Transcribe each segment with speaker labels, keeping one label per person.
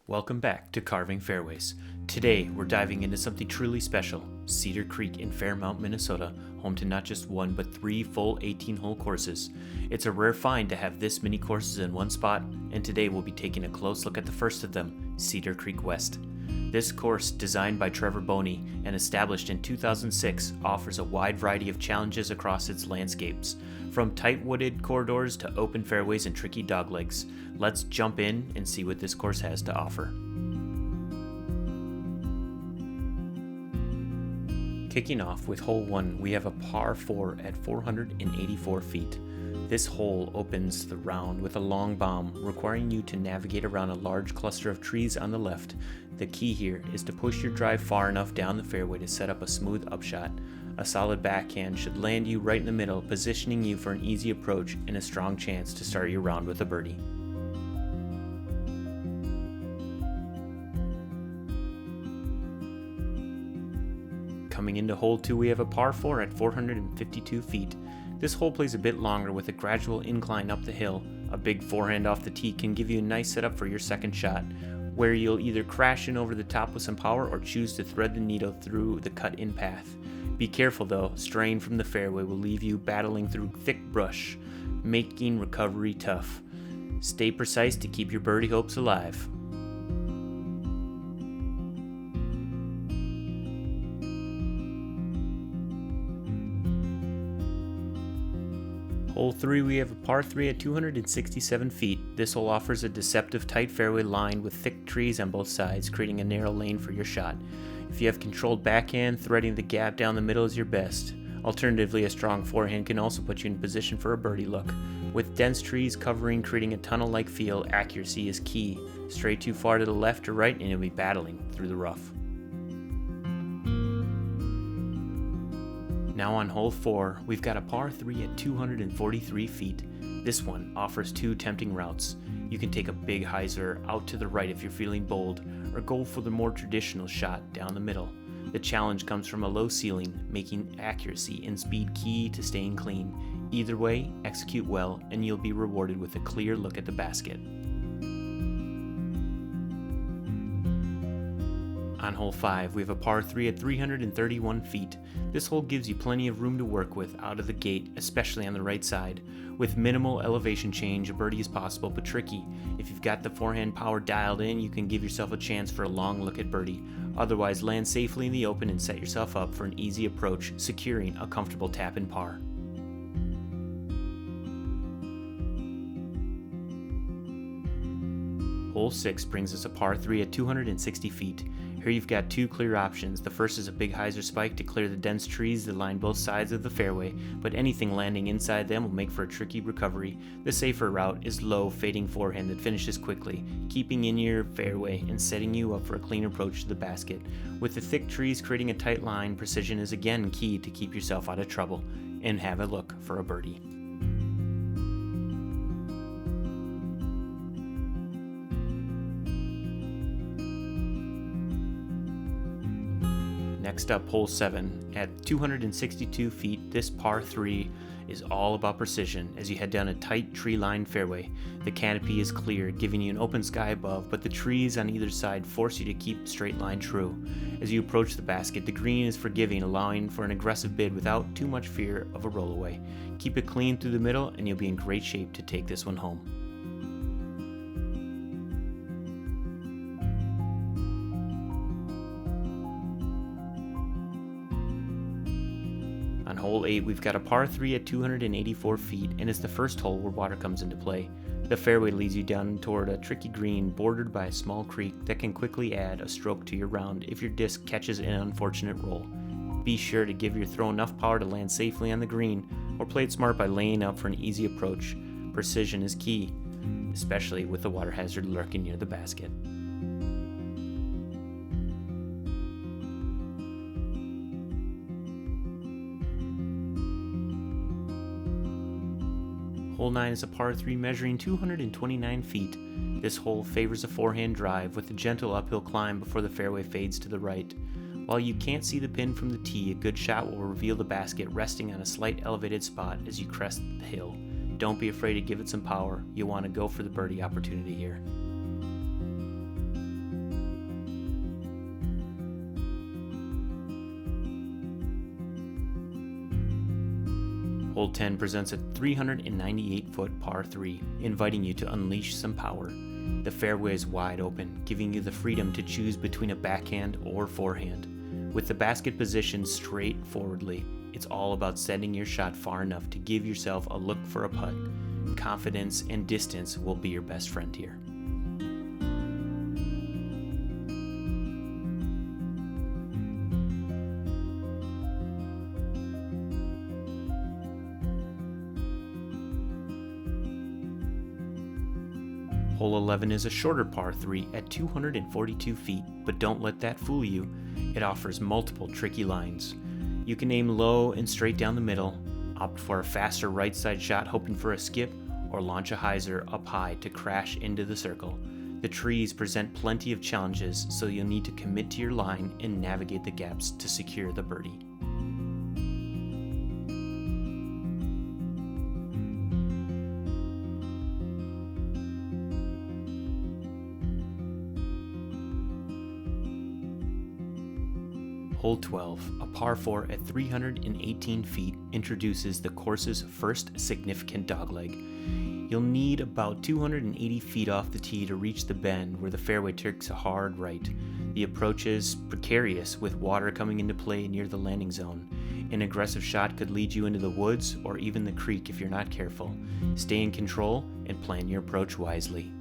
Speaker 1: Welcome back to Carving Fairways. Today, we're diving into something truly special, Cedar Creek in Fairmont, Minnesota, home to not just one but three full 18-hole courses. It's a rare find to have this many courses in one spot, and today we'll be taking a close look at the first of them, Cedar Creek West. This course, designed by Trevor Boney and established in 2006, offers a wide variety of challenges across its landscapes, from tight wooded corridors to open fairways and tricky doglegs. Let's jump in and see what this course has to offer. Kicking off with hole 1, we have a par 4 at 484 feet. This hole opens the round with a long bomb, requiring you to navigate around a large cluster of trees on the left. The key here is to push your drive far enough down the fairway to set up a smooth upshot. A solid backhand should land you right in the middle, positioning you for an easy approach and a strong chance to start your round with a birdie. Coming into hole 2, we have a par 4 at 452 feet. This hole plays a bit longer with a gradual incline up the hill. A big forehand off the tee can give you a nice setup for your second shot, where you'll either crash in over the top with some power or choose to thread the needle through the cut-in path. Be careful though, straying from the fairway will leave you battling through thick brush, making recovery tough. Stay precise to keep your birdie hopes alive. Hole 3, we have a par 3 at 267 feet. This hole offers a deceptive tight fairway lined with thick trees on both sides, creating a narrow lane for your shot. If you have controlled backhand, threading the gap down the middle is your best. Alternatively, a strong forehand can also put you in position for a birdie look. With dense trees covering, creating a tunnel-like feel, accuracy is key. Stray too far to the left or right and you'll be battling through the rough. Now on hole 4, we've got a par 3 at 243 feet. This one offers two tempting routes. You can take a big hyzer out to the right if you're feeling bold, or go for the more traditional shot down the middle. The challenge comes from a low ceiling, making accuracy and speed key to staying clean. Either way, execute well and you'll be rewarded with a clear look at the basket. On hole 5, we have a par 3 at 331 feet. This hole gives you plenty of room to work with out of the gate, especially on the right side. With minimal elevation change, a birdie is possible but tricky. If you've got the forehand power dialed in, you can give yourself a chance for a long look at birdie. Otherwise, land safely in the open and set yourself up for an easy approach, securing a comfortable tap in par. Hole 6 brings us a par 3 at 260 feet. Here you've got two clear options. The first is a big hyzer spike to clear the dense trees that line both sides of the fairway, but anything landing inside them will make for a tricky recovery. The safer route is low, fading forehand that finishes quickly, keeping in your fairway and setting you up for a clean approach to the basket. With the thick trees creating a tight line, precision is again key to keep yourself out of trouble, and have a look for a birdie. Next up, hole 7. At 262 feet, this par 3 is all about precision as you head down a tight tree-lined fairway. The canopy is clear, giving you an open sky above, but the trees on either side force you to keep straight line true. As you approach the basket, the green is forgiving, allowing for an aggressive bid without too much fear of a rollaway. Keep it clean through the middle and you'll be in great shape to take this one home. On hole 8, we've got a par 3 at 284 feet, and it's the first hole where water comes into play. The fairway leads you down toward a tricky green bordered by a small creek that can quickly add a stroke to your round if your disc catches an unfortunate roll. Be sure to give your throw enough power to land safely on the green, or play it smart by laying up for an easy approach. Precision is key, especially with the water hazard lurking near the basket. Hole 9 is a par 3 measuring 229 feet. This hole favors a forehand drive with a gentle uphill climb before the fairway fades to the right. While you can't see the pin from the tee, a good shot will reveal the basket resting on a slight elevated spot as you crest the hill. Don't be afraid to give it some power. You'll want to go for the birdie opportunity here. Hole 10 presents a 398-foot par 3, inviting you to unleash some power. The fairway is wide open, giving you the freedom to choose between a backhand or forehand. With the basket positioned straight forwardly, it's all about sending your shot far enough to give yourself a look for a putt. Confidence and distance will be your best friend here. Hole 11 is a shorter par 3 at 242 feet, but don't let that fool you. It offers multiple tricky lines. You can aim low and straight down the middle, opt for a faster right side shot hoping for a skip, or launch a hyzer up high to crash into the circle. The trees present plenty of challenges, so you'll need to commit to your line and navigate the gaps to secure the birdie. Hole 12, a par 4 at 318 feet, introduces the course's first significant dogleg. You'll need about 280 feet off the tee to reach the bend where the fairway takes a hard right. The approach is precarious, with water coming into play near the landing zone. An aggressive shot could lead you into the woods or even the creek if you're not careful. Stay in control and plan your approach wisely.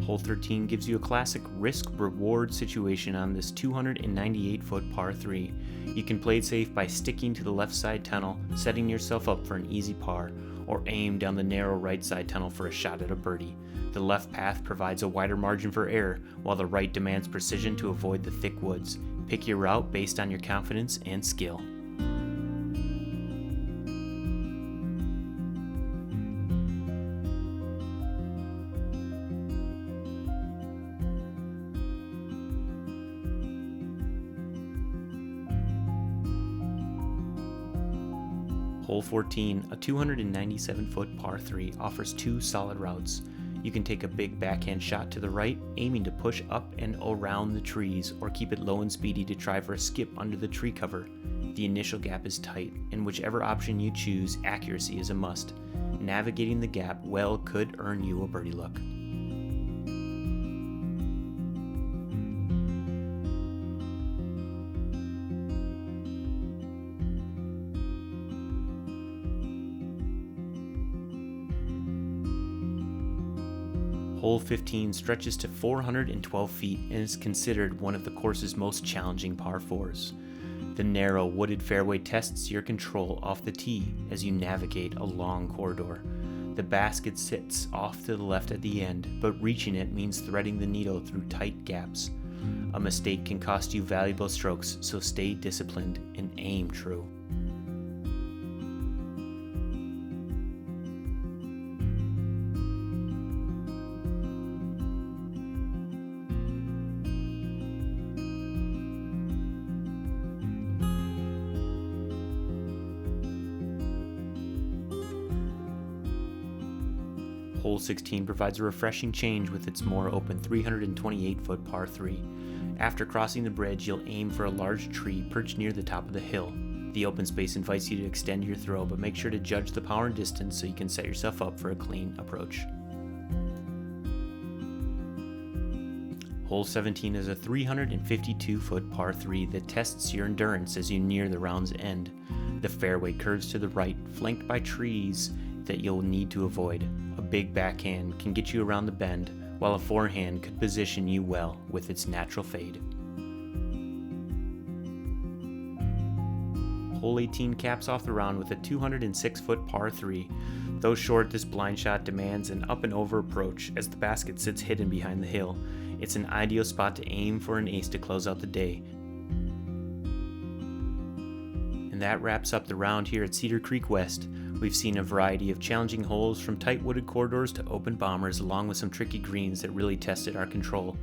Speaker 1: Hole 13 gives you a classic risk-reward situation on this 298-foot par 3. You can play it safe by sticking to the left side tunnel, setting yourself up for an easy par, or aim down the narrow right side tunnel for a shot at a birdie. The left path provides a wider margin for error, while the right demands precision to avoid the thick woods. Pick your route based on your confidence and skill. Hole 14, a 297-foot par 3, offers two solid routes. You can take a big backhand shot to the right, aiming to push up and around the trees, or keep it low and speedy to try for a skip under the tree cover. The initial gap is tight, and whichever option you choose, accuracy is a must. Navigating the gap well could earn you a birdie look. Hole 15 stretches to 412 feet and is considered one of the course's most challenging par 4s. The narrow wooded fairway tests your control off the tee as you navigate a long corridor. The basket sits off to the left at the end, but reaching it means threading the needle through tight gaps. A mistake can cost you valuable strokes, so stay disciplined and aim true. Hole 16 provides a refreshing change with its more open 328-foot par 3. After crossing the bridge, you'll aim for a large tree perched near the top of the hill. The open space invites you to extend your throw, but make sure to judge the power and distance so you can set yourself up for a clean approach. Hole 17 is a 352-foot par 3 that tests your endurance as you near the round's end. The fairway curves to the right, flanked by trees that you'll need to avoid. A big backhand can get you around the bend, while a forehand could position you well with its natural fade. Hole 18 caps off the round with a 206-foot par 3. Though short, this blind shot demands an up and over approach as the basket sits hidden behind the hill. It's an ideal spot to aim for an ace to close out the day. And that wraps up the round here at Cedar Creek West. We've seen a variety of challenging holes, from tight wooded corridors to open bombers, along with some tricky greens that really tested our control.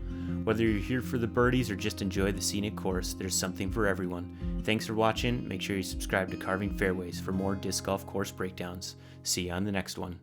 Speaker 1: Whether you're here for the birdies or just enjoy the scenic course, there's something for everyone. Thanks for watching. Make sure you subscribe to Carving Fairways for more disc golf course breakdowns. See you on the next one.